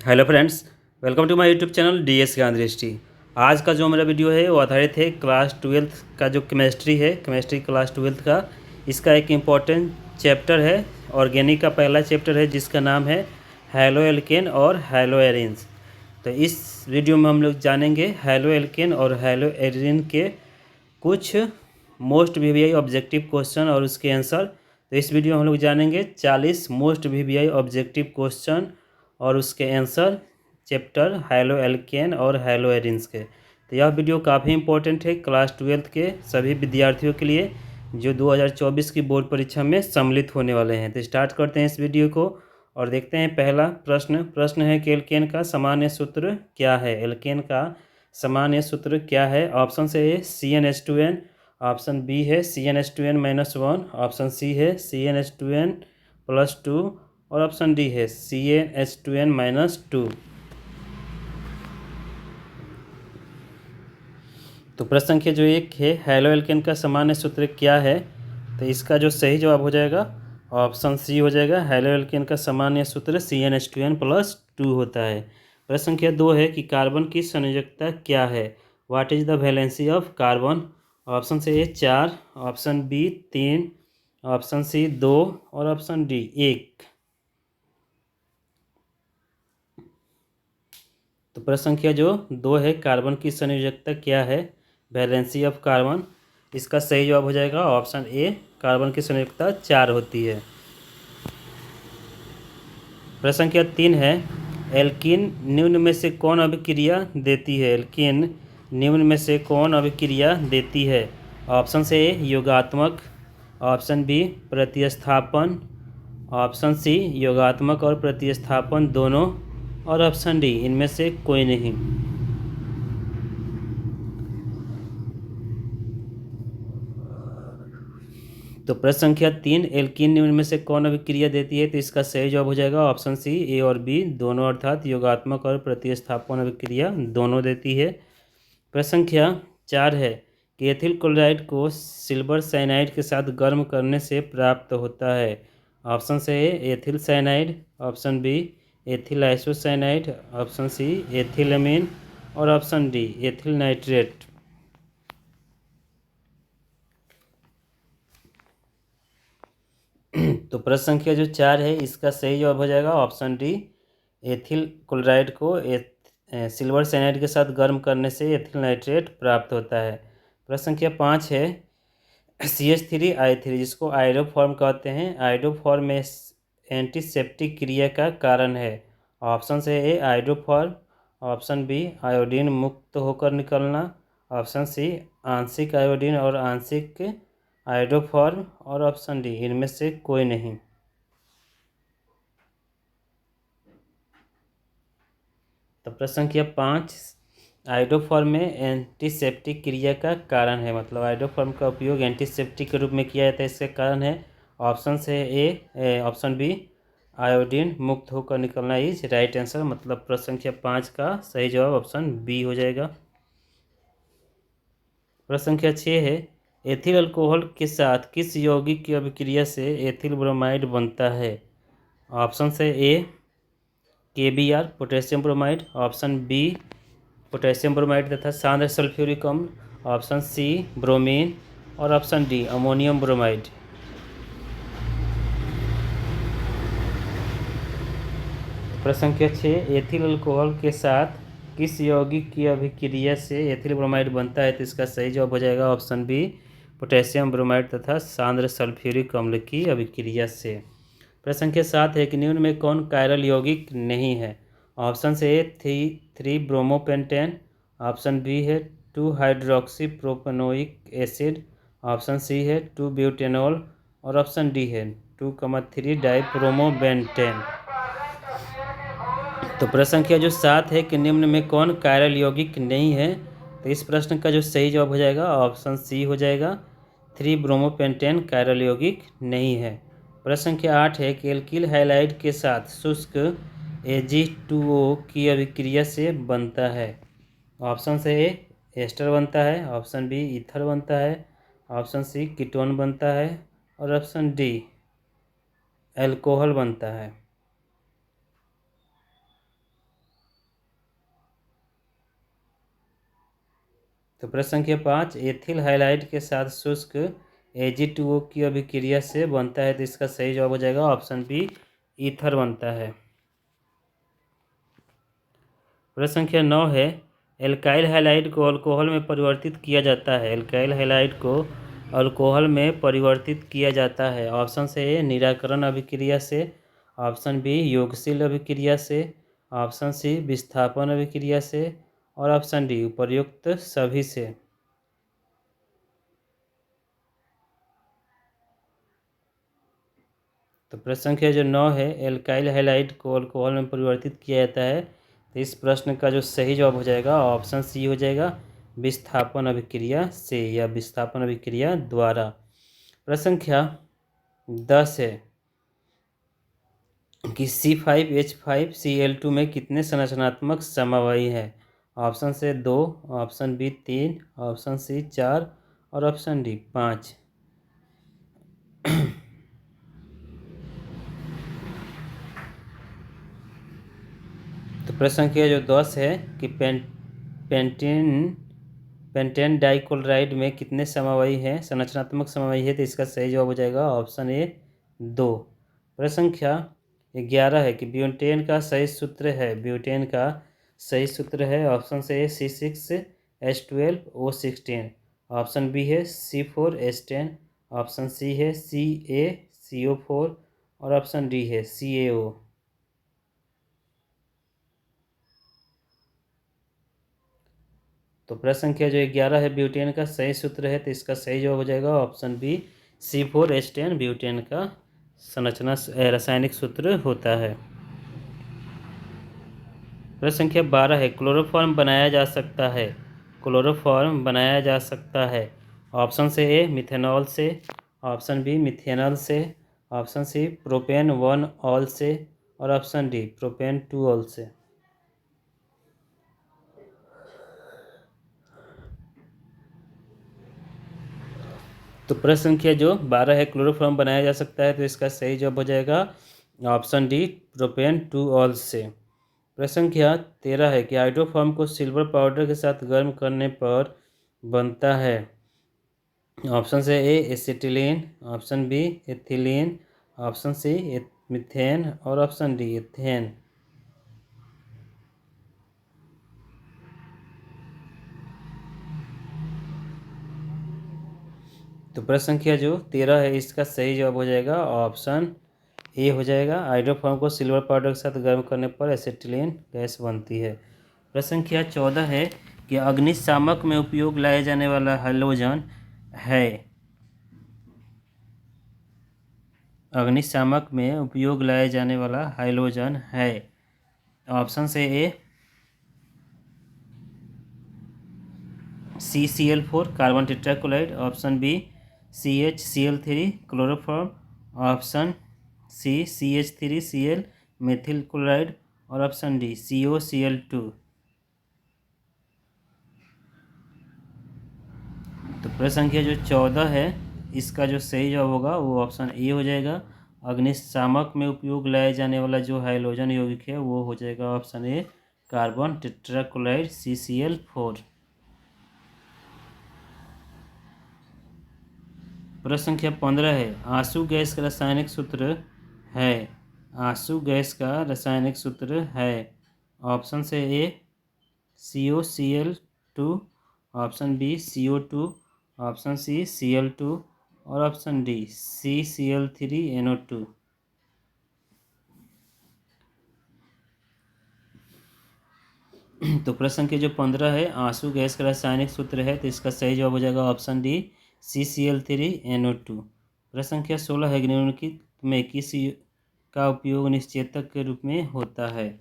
Hello friends, welcome to my YouTube channel DS Gyan दृष्टि। आज का जो मेरा वीडियो है वो आधारित है क्लास 12th का जो केमिस्ट्री है, केमिस्ट्री क्लास 12th का। इसका एक इम्पॉर्टेंट चैप्टर है, ऑर्गेनिक का पहला चैप्टर है जिसका नाम है हैलो एल्केन और हैलो एरिन्स। तो इस वीडियो में हम लोग जानेंगे हैलो एल्केन और हैलो एरिन के कुछ मोस्ट VBI ऑब्जेक्टिव क्वेश्चन और उसके आंसर। तो इस वीडियो में हम लोग जानेंगे 40 मोस्ट VBI ऑब्जेक्टिव क्वेश्चन और उसके आंसर चैप्टर हैलो एल्केन और हैलो एरिन्स के। तो यह वीडियो काफ़ी इंपॉर्टेंट है क्लास 12th के सभी विद्यार्थियों के लिए जो 2024 की बोर्ड परीक्षा में सम्मिलित होने वाले हैं। तो स्टार्ट करते हैं इस वीडियो को और देखते हैं पहला प्रश्न है कि एल्केन का सामान्य सूत्र क्या है। एल्केन का सामान्य सूत्र क्या है? ऑप्शन से ए CnH2n, ऑप्शन बी है CnH2n-1, ऑप्शन सी है CnH2n+2 और ऑप्शन डी है CnH2n-2। तो प्रश्न संख्या जो 1 है, हैलो एल्केन का सामान्य सूत्र क्या है? तो इसका जो सही जवाब हो जाएगा ऑप्शन सी हो जाएगा। हैलो एल्केन का सामान्य सूत्र CnH2n+2 होता है। प्रश्न संख्या 2 है कि कार्बन की संयोजकता क्या है? What is the valency of carbon? Option से ए 4, ऑप्शन बी 3, ऑप्शन सी 2 और ऑप्शन डी 1। तो प्रश्न संख्या जो 2 है, कार्बन की संयोजकता क्या है? Valency of carbon. इसका सही जवाब हो जाएगा ऑप्शन ए, कार्बन की संयोजकता 4 होती है। प्रश्न संख्या 3 है, एल्कीन निम्न में से कौन अभिक्रिया देती है? एल्कीन निम्न में से कौन अभिक्रिया देती है? ऑप्शन से ए योगात्मक, ऑप्शन बी प्रतिस्थापन, ऑप्शन सी योगात्मक और प्रतिस्थापन दोनों और ऑप्शन डी इनमें से कोई नहीं। तो प्रश्न संख्या 3, एल्कीन निम्न में से कौन अभिक्रिया देती है? तो इसका सही जवाब हो जाएगा ऑप्शन सी, ए और बी दोनों, अर्थात योगात्मक और प्रतिस्थापन अभिक्रिया दोनों देती है। प्रश्न संख्या 4 है कि एथिल क्लोराइड को सिल्वर साइनाइड के साथ गर्म करने से प्राप्त होता है। ऑप्शन से A ethyl cyanide, option B ethyl isocyanide, option C ethylamine और ऑप्शन डी एथिल नाइट्रेट। तो प्रश्न संख्या जो 4 है इसका सही जवाब हो जाएगा ऑप्शन डी, एथिल क्लोराइड को सिल्वर साइनाइड के साथ गर्म करने से एथिल नाइट्रेट प्राप्त होता है। प्रश्न संख्या 5 है CH3I3 जिसको आयोडोफॉर्म कहते हैं, आयोडोफॉर्म में एंटीसेप्टिक क्रिया का कारण है। ऑप्शन से ए आयोडोफॉर्म, ऑप्शन बी आयोडीन मुक्त होकर निकलना, ऑप्शन सी आंशिक आयोडीन और आंशिक आयोडोफॉर्म और ऑप्शन डी इनमें से कोई नहीं। तो प्रश्न संख्या 5, आयोडोफॉर्म में एंटीसेप्टिक क्रिया का कारण है, मतलब आयोडोफॉर्म का उपयोग एंटीसेप्टिक के रूप में किया जाता है, इसका कारण है ऑप्शन से ए ऑप्शन बी आयोडीन मुक्त होकर निकलना इज राइट आंसर। मतलब प्रश्न संख्या 5 का सही जवाब ऑप्शन बी हो जाएगा। प्रश्न संख्या 6 है, एथिल अल्कोहल के साथ किस यौगिक की अभिक्रिया से एथिल ब्रोमाइड बनता है? ऑप्शन से A KBr potassium bromide, option B potassium bromide तथा सांद्र सल्फ्यूरिक अम्ल, ऑप्शन सी ब्रोमीन और ऑप्शन डी अमोनियम ब्रोमाइड। प्रश्न संख्या 6, एथिल अल्कोहल के साथ किस यौगिक की अभिक्रिया से एथिल ब्रोमाइड बनता है? तो इसका सही जवाब हो जाएगा ऑप्शन बी पोटेशियम ब्रोमाइड तथा सांद्र सल्फ्यूरिक अम्ल की अभिक्रिया से। प्रश्न संख्या 7 है कि निम्न में कौन कायरल यौगिक नहीं है? ऑप्शन से ए 3 ब्रोमोपेंटेन, ऑप्शन बी है 2 hydroxy propanoic acid, option C है 2 ब्यूटेनॉल और ऑप्शन डी है 2,3 डाइब्रोमोपेंटेन। तो प्रश्न संख्या जो 7 है कि निम्न में कौन कायरल यौगिक नहीं है? तो इस प्रश्न का जो सही जवाब हो जाएगा ऑप्शन सी हो जाएगा, 3 ब्रोमोपेंटेन कायरल यौगिक नहीं है। प्रश्न संख्या 8 है कि एल्किल हैलाइड के साथ शुष्क Ag2O की अभिक्रिया से बनता है। ऑप्शन से ए एस्टर बनता है, ऑप्शन बी ईथर बनता है, ऑप्शन सी कीटोन बनता है और ऑप्शन डी अल्कोहल बनता है। तो प्रश्न संख्या 5, एथिल हाइलाइड के साथ शुष्क Ag2O की अभिक्रिया से बनता है, तो इसका सही जवाब हो जाएगा ऑप्शन बी, ईथर बनता है। प्रश्न संख्या 9 है, एल्काइल हाइलाइड को अल्कोहल में परिवर्तित किया जाता है। एल्काइल हाइलाइड को अल्कोहल में परिवर्तित किया जाता है। ऑप्शन से ए निराकरण अभिक्रिया से, ऑप्शन बी योगशील अभिक्रिया से, ऑप्शन सी विस्थापन अभिक्रिया से और ऑप्शन डी उपर्युक्त सभी से। तो प्रश्न संख्या जो 9 है, एल्काइल हैलाइड को अल्कोहल में परिवर्तित किया जाता है, तो इस प्रश्न का जो सही जवाब हो जाएगा ऑप्शन सी हो जाएगा, विस्थापन अभिक्रिया से या विस्थापन अभिक्रिया द्वारा। प्रश्न संख्या 10 है कि C5H5Cl2 में कितने संरचनात्मक समवायी है। ऑप्शन से 2, ऑप्शन बी 3, ऑप्शन सी 4 और ऑप्शन डी 5। तो प्रश्न संख्या जो 10 है कि पेंटेन डाइक्लोराइड में कितने समवायी हैं, संरचनात्मक समवायी है, तो इसका सही जवाब हो जाएगा ऑप्शन ए 2। प्रश्न संख्या 11 है कि ब्यूटेन का सही सूत्र है। ब्यूटेन का सही सूत्र है ऑप्शन से ए C6H12O16, ऑप्शन बी है C4H10, ऑप्शन सी है CaCO4 और ऑप्शन डी है CaO। तो प्रश्न संख्या जो 11 है ब्यूटेन का सही सूत्र है, तो इसका सही जवाब हो जाएगा ऑप्शन बी C4H10 ब्यूटेन का संरचना रासायनिक सूत्र होता है। प्रश्न संख्या 12 है, क्लोरोफॉर्म बनाया जा सकता है। क्लोरोफॉर्म बनाया जा सकता है। ऑप्शन से ए मिथेनॉल से, ऑप्शन बी मिथेनॉल से, ऑप्शन सी प्रोपेन 1 ऑल से और ऑप्शन डी प्रोपेन 2 ऑल से। तो प्रश्न संख्या जो 12 है, क्लोरोफॉर्म बनाया जा सकता है, तो इसका सही जवाब हो जाएगा ऑप्शन डी प्रोपेन 2 ऑल से। प्रश्न संख्या 13 है कि हाइड्रोफॉर्म को सिल्वर पाउडर के साथ गर्म करने पर बनता है। ऑप्शन से A acetylene, option B ethylene, option C methane और ऑप्शन डी एथेन। तो प्रश्न संख्या जो 13 है, इसका सही जवाब हो जाएगा ऑप्शन ए हो जाएगा। हाइड्रोफॉर्म को सिल्वर पाउडर के साथ गर्म करने पर एसिटिलीन गैस बनती है। प्रश्न संख्या 14 है कि अग्निशामक में उपयोग लाए जाने वाला हैलोजन है। अग्निशामक में उपयोग लाए जाने वाला हैलोजन है। ऑप्शन से A CCl4 carbon tetrachloride, option B CHCl3 chloroform, option C CH3Cl methyl chloride और ऑप्शन डी COCl2। तो प्रश्न संख्या जो 14 है, इसका जो सही जवाब होगा वो ऑप्शन ए हो जाएगा। अग्निशामक में उपयोग लाए जाने वाला जो हाइड्रोजन यौगिक है वो हो जाएगा option A carbon tetrachloride CCl4। प्रश्न संख्या 15 है, आंसू गैस का रासायनिक सूत्र है। आंसू गैस का रासायनिक सूत्र है। ऑप्शन से A COCl2, option B CO2, option C Cl2 और ऑप्शन डी CCl3NO2। तो प्रश्न के जो 15 है, आंसू गैस का रासायनिक सूत्र है, तो इसका सही जवाब हो जाएगा ऑप्शन डी CCl3NO2। प्रश्न संख्या 16 है, निम्नलिखित में किस का उपयोग निश्चेतक के रूप में होता है।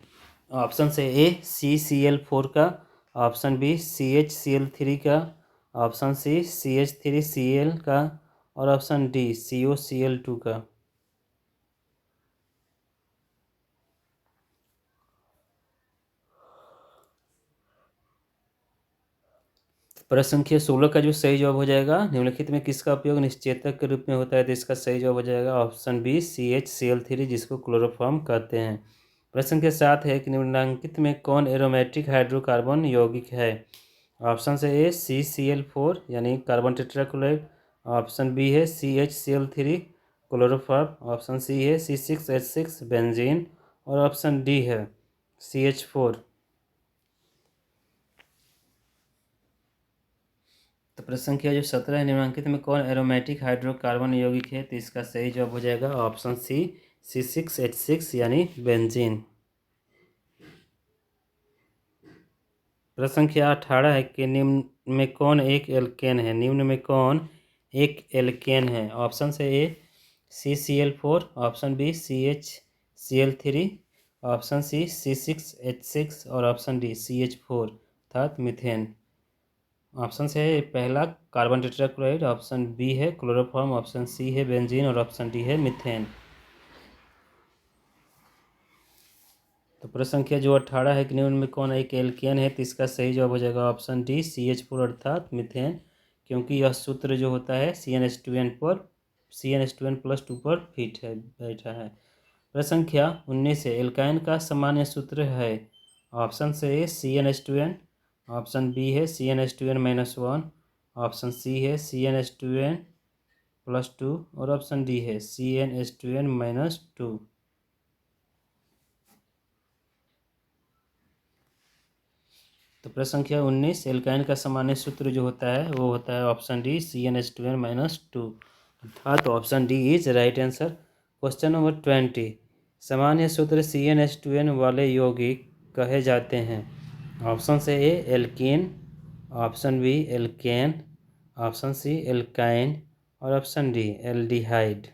ऑप्शन से ए CCl4 का, ऑप्शन बी CHCl3 का, ऑप्शन सी CH3Cl का और ऑप्शन डी COCl2 का। प्रश्न संख्या 16 का जो सही जवाब हो जाएगा, निम्नलिखित में किसका उपयोग निश्चेतक के रूप में होता है, तो इसका सही जवाब हो जाएगा ऑप्शन बी CHCl3 जिसको क्लोरोफॉर्म कहते हैं। प्रश्न संख्या 7 है कि निम्नलिखित में कौन एरोमेटिक हाइड्रोकार्बन यौगिक है। ऑप्शन से ए CCl4 यानी कार्बन टेट्राक्लोराइड, ऑप्शन बी है CHCl3 क्लोरोफॉर्म, ऑप्शन सी है C6H6 बेंजीन और ऑप्शन डी है CH4। तो प्रश्न संख्या जो 17 है, निम्नलिखित में कौन एरोमेटिक हाइड्रोकार्बन यौगिक है? तो इसका सही जवाब हो जाएगा ऑप्शन सी C6H6 यानी बेंजीन। प्रश्न संख्या 18 है कि निम्न में कौन एक एल्केन है? निम्न में कौन एक एल्केन है? ऑप्शन से A CCl4, option B CHCl3, option C C6H6 और ऑप्शन डी CH4 अर्थात मीथेन। ऑप्शन से है पहला कार्बन टेट्राक्लोराइड, ऑप्शन बी है क्लोरोफॉर्म, ऑप्शन सी है बेंजीन और ऑप्शन डी है मीथेन। तो प्रश्न संख्या जो 18 है कि निम्न में कौन एक एल्केन है? तो इसका सही जवाब हो जाएगा ऑप्शन डी CH4 अर्थात मीथेन, क्योंकि यह सूत्र जो होता है CnH2n+2 पर फिट है बैठा है। प्रश्न संख्या 19 है, एल्काइन का सामान्य सूत्र है? ऑप्शन से ए CnH2n, ऑप्शन बी है CnH2n-1, ऑप्शन सी है CnH2n+2 और ऑप्शन डी है CnH2n-2। तो प्रश्न संख्या 19, एल्काइन का सामान्य सूत्र जो होता है वो होता है ऑप्शन डी CnH2n-2 अर्थात option D is right answer. Question number 20, सामान्य सूत्र CnH2n वाले यौगिक कहे जाते हैं? ऑप्शन से A alkene, option B alkane, option C alkyne और ऑप्शन डी एल्डिहाइड।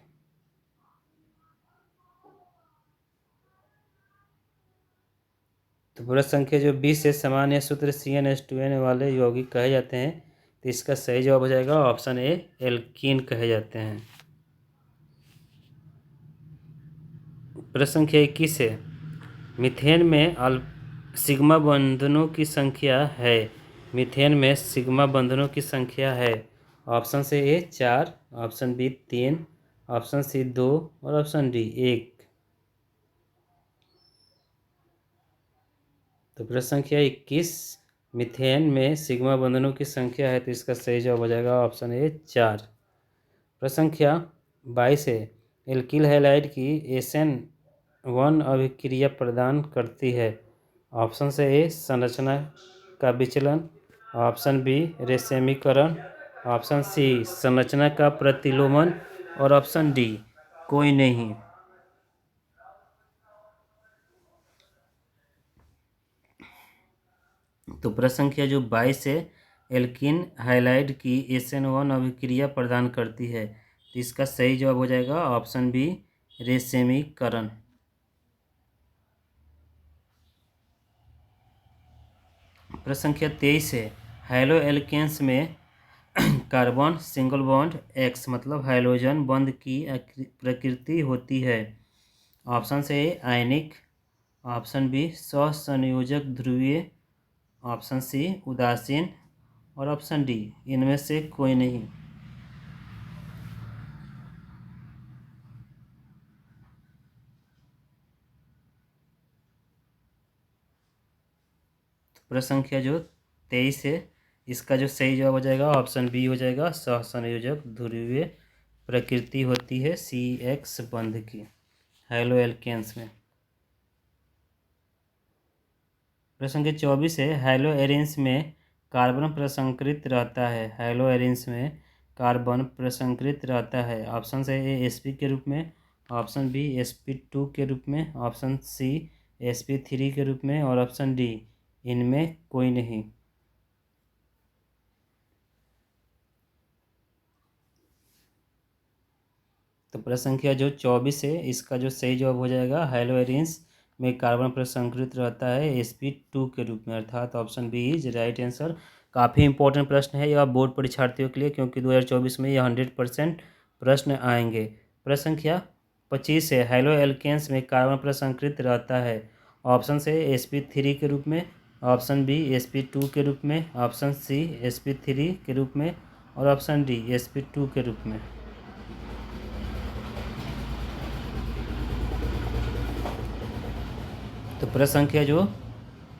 तो प्रश्न संख्या जो 20 है, सामान्य सूत्र CnH2n वाले यौगिक कहे जाते हैं? तो इसका सही जवाब हो जाएगा ऑप्शन ए एल्कीन कहे जाते हैं। प्रश्न संख्या 21 है, मीथेन में सिग्मा बंधनों की संख्या है? मीथेन में सिग्मा बंधनों की संख्या है? ऑप्शन से ए 4, ऑप्शन बी 3, ऑप्शन सी 2 और ऑप्शन डी 1। तो प्रश्न संख्या 21, मीथेन में सिग्मा बंधनों की संख्या है? तो इसका सही जवाब हो जाएगा ऑप्शन ए 4। प्रश्न संख्या 22 है, एल्किल हैलाइड की SN1 अभिक्रिया प्रदान करती है? ऑप्शन से ए संरचना का विचलन, ऑप्शन बी रेशमीकरण, ऑप्शन सी संरचना का प्रतिलोमन और ऑप्शन डी कोई नहीं। तो प्रश्न संख्या जो 22 है, एल्किन हाइलाइड की SN1 अभिक्रिया प्रदान करती है? तो इसका सही जवाब हो जाएगा ऑप्शन बी रेशमीकरण। प्रश्न संख्या 23 है, हैलो एल्केन्स में कार्बन सिंगल बॉन्ड X मतलब हाइड्रोजन बंध की प्रकृति होती है? ऑप्शन से ए आयनिक, ऑप्शन बी सहसंयोजक ध्रुवीय, ऑप्शन सी उदासीन और ऑप्शन डी इनमें से कोई नहीं। प्रश्न संख्या जो 23 है, इसका जो सही जवाब हो जाएगा ऑप्शन बी हो जाएगा, सहसंयोजक ध्रुवीय प्रकृति होती है CX बंध की हैलो एल्केन्स में। प्रश्न संख्या 24 है, हैलो एरिन्स में कार्बन प्रसंकृत रहता है? हैलो एरिन्स में कार्बन प्रसंकृत रहता है? ऑप्शन से ए Sp के रूप में, ऑप्शन बी Sp2 के रूप में, ऑप्शन सी Sp3 के रूप में और ऑप्शन डी इनमें कोई नहीं। तो प्रश्न संख्या जो 24 है, इसका जो सही जवाब हो जाएगा हैलो एरिन्स में कार्बन प्रसंकृत रहता है Sp2 के रूप में अर्थात option B is right answer. काफ़ी इंपॉर्टेंट प्रश्न है यह बोर्ड परीक्षार्थियों के लिए, क्योंकि 2024 में यह 100% प्रश्न आएंगे। प्रश्न संख्या 25 है, हैलो एल्केन्स में कार्बन प्रसंकृत रहता है? ऑप्शन से Sp3 के रूप में, ऑप्शन बी Sp2 के रूप में, ऑप्शन सी Sp3 के रूप में और ऑप्शन डी Sp2 के रूप में। तो प्रश्न संख्या जो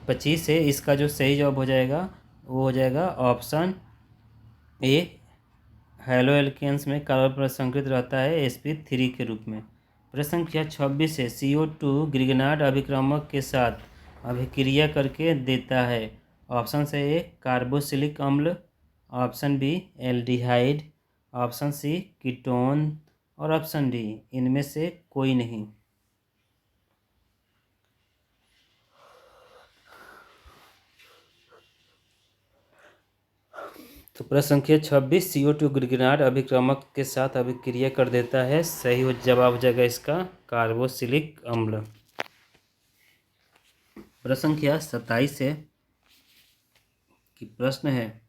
25 है, इसका जो सही जवाब हो जाएगा वो हो जाएगा ऑप्शन ए। हैलो एल्केन्स में कार्बन प्रसंस्कृत रहता है sp3 के रूप में। प्रश्न संख्या 26 है, CO2 ग्रिगनार्ड अभिक्रमक के साथ अभिक्रिया करके देता है। ऑप्शन से ए कार्बोक्सिलिक अम्ल, option B aldehyde, option C ketone और ऑप्शन डी इनमें से कोई नहीं। तो प्रश्न संख्या 26, CO2 ग्रिगनार्ड अभिक्रमक के साथ अभिक्रिया कर देता है। सही जवाब हो जाएगा इसका कार्बोक्सिलिक अम्ल। प्रश्न संख्या 27 है कि प्रश्न है,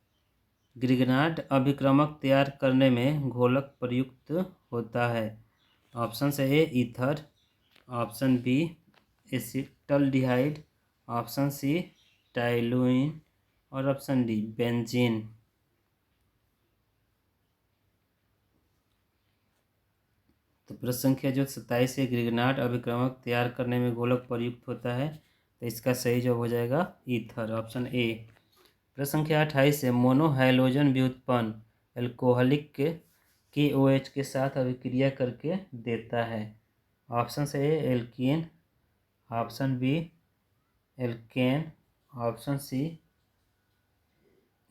ग्रिगनार्ड अभिक्रमक तैयार करने में घोलक प्रयुक्त होता है। ऑप्शन से A ether, option B acetaldehyde, option C toluene और ऑप्शन डी बेंजीन। तो प्रश्न संख्या जो 27 है, ग्रिगनार्ड अभिक्रमक तैयार करने में घोलक प्रयुक्त होता है, तो इसका सही जवाब हो जाएगा ईथर, ऑप्शन ए। प्रश्न संख्या 28 है, मोनोहाइड्रोजन व्युत्पन्न एल्कोहलिक के KOH के साथ अभिक्रिया करके देता है। ऑप्शन से A alkene, option B alkane, option C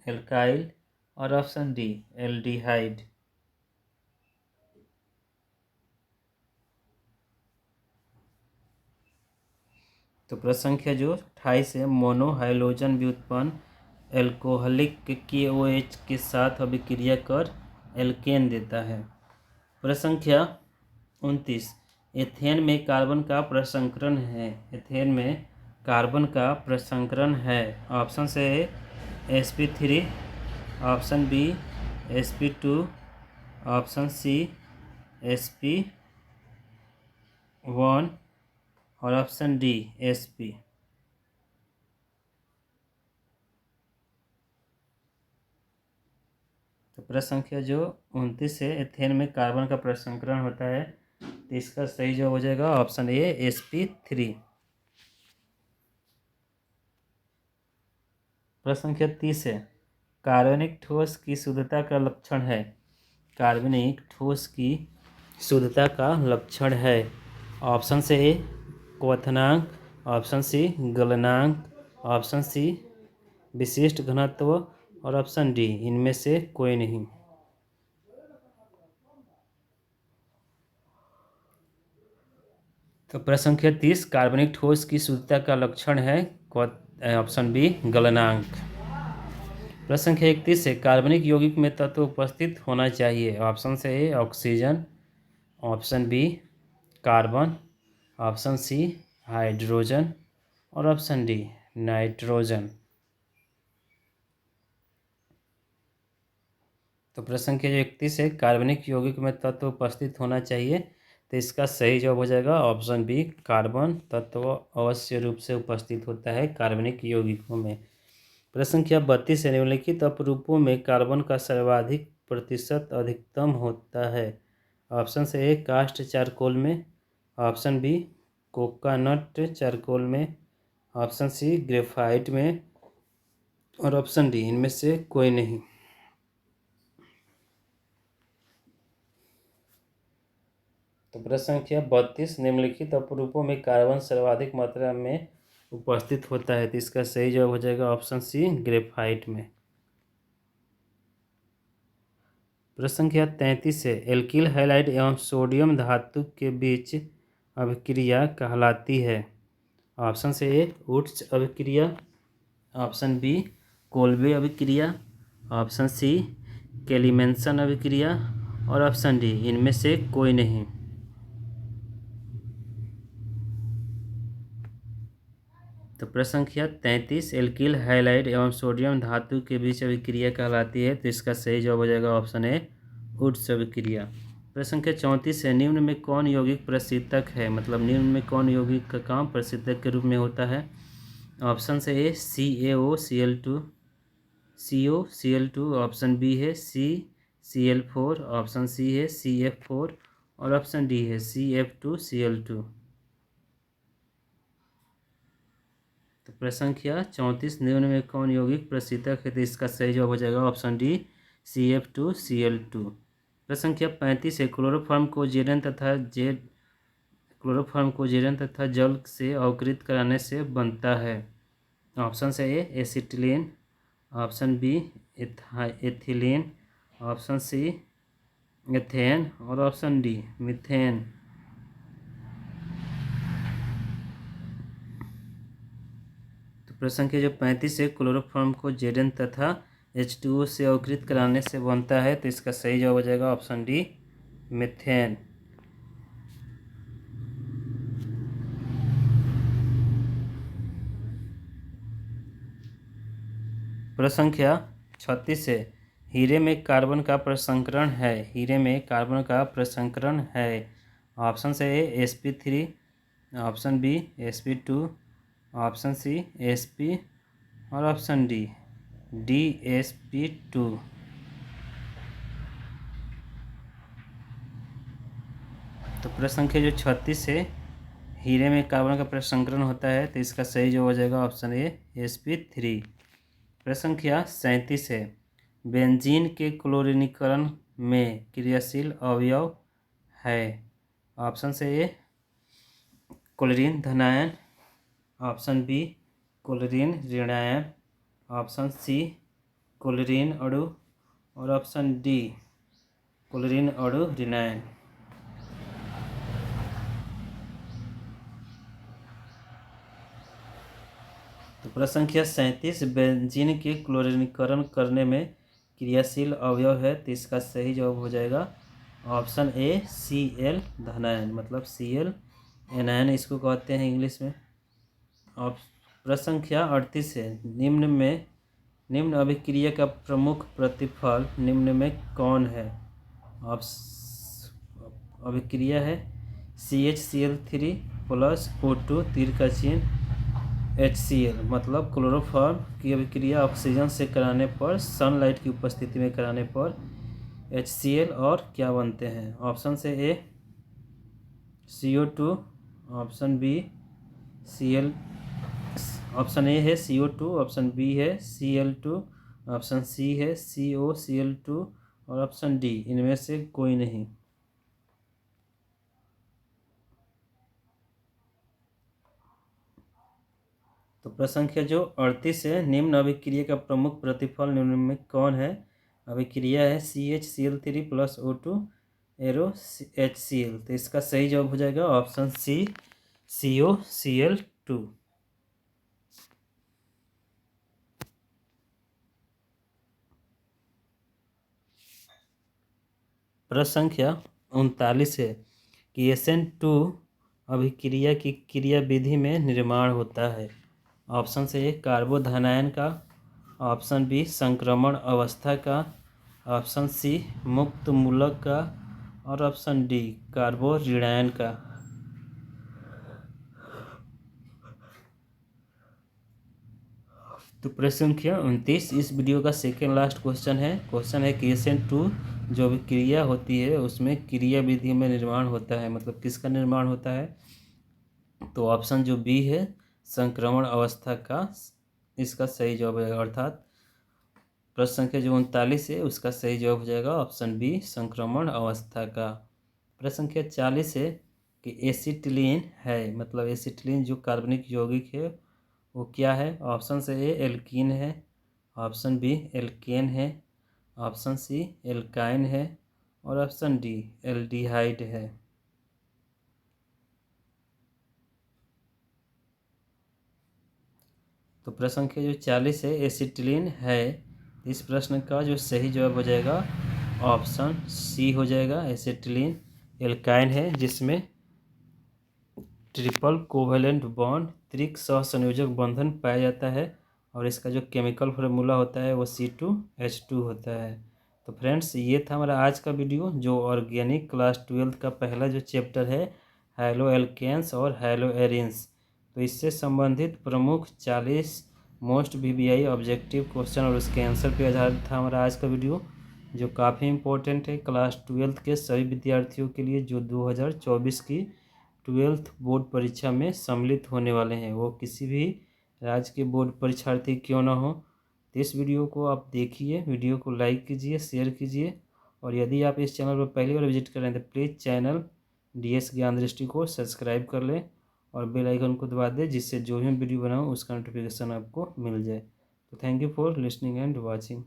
alkyl और ऑप्शन डी एल्डिहाइड। तो प्रश्न संख्या जो 28 है, मोनोहाइड्रोजन व्युत्पन्न एल्कोहलिक KOH के साथ अभिक्रिया कर एल्केन देता है। प्रश्न संख्या 29, एथेन में कार्बन का प्रसंस्करण है। एथेन में कार्बन का प्रसंस्करण है। ऑप्शन से sp3, option B sp2, option सी sp1 और ऑप्शन डी sp। तो प्रश्न संख्या जो 29 है, एथेन में कार्बन का प्रसंस्करण होता है, तो इसका सही जवाब हो जाएगा ऑप्शन ए sp3। प्रश्न संख्या 30 है, कार्बनिक ठोस की शुद्धता का लक्षण है। कार्बनिक ठोस की शुद्धता का लक्षण है। ऑप्शन से ए क्वथनांक, ऑप्शन सी गलनांक, ऑप्शन सी विशिष्ट घनत्व और ऑप्शन डी इनमें से कोई नहीं। तो प्रश्न संख्या 30, कार्बनिक ठोस की शुद्धता का लक्षण है ऑप्शन बी गलनांक। प्रश्न संख्या 31 है, कार्बनिक यौगिक में तत्व उपस्थित होना चाहिए। ऑप्शन से A oxygen, option B carbon, option C hydrogen और ऑप्शन डी नाइट्रोजन। तो प्रश्न संख्या जो 31 है, कार्बनिक यौगिक में तत्व उपस्थित होना चाहिए, तो इसका सही जवाब हो जाएगा ऑप्शन बी कार्बन तत्व अवश्य रूप से उपस्थित होता है कार्बनिक यौगिकों में। प्रश्न संख्या 32 है, निम्नलिखित अपरूपों में कार्बन का सर्वाधिक प्रतिशत अधिकतम होता है। ऑप्शन से ए कास्ट चारकोल में, ऑप्शन बी कोकोनट चारकोल में, ऑप्शन सी ग्रेफाइट में और ऑप्शन डी इनमें से कोई नहीं। तो प्रश्न संख्या 32, निम्नलिखित अपरूपों में कार्बन सर्वाधिक मात्रा में उपस्थित होता है, तो इसका सही जवाब हो जाएगा ऑप्शन सी ग्रेफाइट में। प्रश्न संख्या 33 है, एल्किल हैलाइड एवं सोडियम धातु के बीच अभिक्रिया कहलाती है। ऑप्शन से ए वुड्स अभिक्रिया, ऑप्शन बी कोल्बे अभिक्रिया, ऑप्शन सी कैलिमेंसन अभिक्रिया और ऑप्शन डी इनमें से कोई नहीं। तो प्रश्न संख्या 33, एल्किल हैलाइड एवं सोडियम धातु के बीच अभिक्रिया कहलाती है, तो इसका सही जवाब हो जाएगा ऑप्शन ए वुड्स अभिक्रिया। प्रश्न संख्या 34 है, निम्न में कौन यौगिक प्रशीतक है। मतलब निम्न में कौन यौगिक का काम प्रशीतक के रूप में होता है। ऑप्शन से ए CaOCl2, CO Cl2, option B है CCl4, ऑप्शन सी है CF4 और ऑप्शन डी है CF2Cl2। तो प्रश्न संख्या 34, निम्न में कौन यौगिक प्रशीतक है? तो इसका सही जवाब हो जाएगा ऑप्शन डी CF2Cl2। प्रश्न संख्या 35 है, क्लोरोफॉर्म को जेरन तथा जल से अवकृत कराने से बनता है। ऑप्शन से A acetylene, option B ethylene, option C ethane और ऑप्शन डी मीथेन। तो प्रश्न संख्या जो 35 है, क्लोरोफॉर्म को जेरन तथा H2O से अवकृत कराने से बनता है। तो इसका सही जवाब हो जाएगा ऑप्शन डी मीथेन। प्रश्न संख्या 36 है, हीरे में कार्बन का प्रसंकरण है। हीरे में कार्बन का प्रसंकरण है। ऑप्शन से A sp3, option B sp2, option C sp और ऑप्शन डी sp2। तो प्रश्न संख्या जो 36 है, हीरे में कार्बन का प्रसंकरण होता है। तो इसका सही जवाब हो जाएगा ऑप्शन ए sp3। प्रश्न संख्या 37 है, बेंजीन के क्लोरीनीकरण में क्रियाशील अवयव है। ऑप्शन से ए क्लोरीन धनायन, ऑप्शन बी क्लोरीन ऋणायन, ऑप्शन सी क्लोरीन अणु और ऑप्शन डी क्लोरीन अणु ऋणायन। तो प्रश्न संख्या 37, बेंजीन के क्लोरीनीकरण करने में क्रियाशील अवयव है। तो इसका सही जवाब हो जाएगा ऑप्शन ए Cl धनायन, मतलब Cl एनायन इसको कहते हैं इंग्लिश में। और प्रश्न संख्या 38 है, निम्न अभिक्रिया का प्रमुख प्रतिफल निम्न में कौन है? अभिक्रिया है CHCl3 प्लस O2 तीर का चिन्ह HCl, मतलब क्लोरोफॉर्म की अभिक्रिया ऑक्सीजन से कराने पर, सनलाइट की उपस्थिति में कराने पर HCl और क्या बनते हैं? ऑप्शन से A CO2, option B Cl, option A है CO2, ऑप्शन बी है Cl2, ऑप्शन सी है COCl2 और ऑप्शन डी इनमें से कोई नहीं। तो प्रश्न संख्या जो 38 है, निम्न अभिक्रिया का प्रमुख प्रतिफल निम्न में कौन है? अभिक्रिया है CHCl3 plus O2 arrow HCl। तो इसका सही जवाब हो जाएगा ऑप्शन सी COCl2। प्रश्न संख्या 39 है कि SN2 अभिक्रिया की क्रिया विधि में निर्माण होता है। ऑप्शन से ए कार्बोधनायन का, ऑप्शन बी संक्रमण अवस्था का, ऑप्शन सी मुक्त मूलक का और ऑप्शन डी कार्बो ऋणायन का। तो प्रश्न संख्या 29 इस वीडियो का सेकेंड लास्ट क्वेश्चन है कि SN2 जो अभिक्रिया होती है उसमें क्रिया विधि में निर्माण होता है, मतलब किसका निर्माण होता है? तो ऑप्शन जो बी है संक्रमण अवस्था का, इसका सही जवाब है। अर्थात प्रश्न संख्या जो 39 है उसका सही जवाब हो जाएगा ऑप्शन बी संक्रमण अवस्था का। प्रश्न संख्या 40 है कि एसिटिलीन है, मतलब एसिटिलीन जो कार्बनिक यौगिक है वो क्या है? ऑप्शन से ए एल्कीन है, ऑप्शन बी एल्केन है, ऑप्शन सी एल्काइन है और ऑप्शन डी एल्डिहाइड है। तो प्रश्न संख्या जो 40 है एसिटिलीन है। इस प्रश्न का जो सही जवाब हो जाएगा ऑप्शन सी हो जाएगा। एसिटिलीन एल्काइन है जिसमें ट्रिपल कोवेलेंट बॉन्ड त्रिक सहसंयोजक बंधन पाया जाता है और इसका जो केमिकल फार्मूला होता है वो C2H2 होता है। तो फ्रेंड्स ये था हमारा आज का वीडियो जो ऑर्गेनिक क्लास 12 का पहला जो चैप्टर है हैलो एल्केन्स और हैलो एरिन्स। तो इससे संबंधित प्रमुख 40 मोस्ट VBI ऑब्जेक्टिव क्वेश्चन और उसके आंसर पे आधारित था हमारा आज का वीडियो, जो काफ़ी इम्पोर्टेंट है क्लास 12 के सभी विद्यार्थियों के लिए जो 2024 की 12th बोर्ड परीक्षा में सम्मिलित होने वाले हैं। वो किसी भी राज्य के बोर्ड परीक्षार्थी क्यों ना हो। तो इस वीडियो को आप देखिए, वीडियो को लाइक कीजिए, शेयर कीजिए, और यदि आप इस चैनल पर पहली बार विजिट कर रहे हैं तो प्लीज़ चैनल DS ज्ञान दृष्टि को सब्सक्राइब कर लें और बेल आइकन को दबा दें, जिससे जो भी वीडियो बनाऊँ उसका नोटिफिकेशन आपको मिल जाए। तो thank you for listening and watching.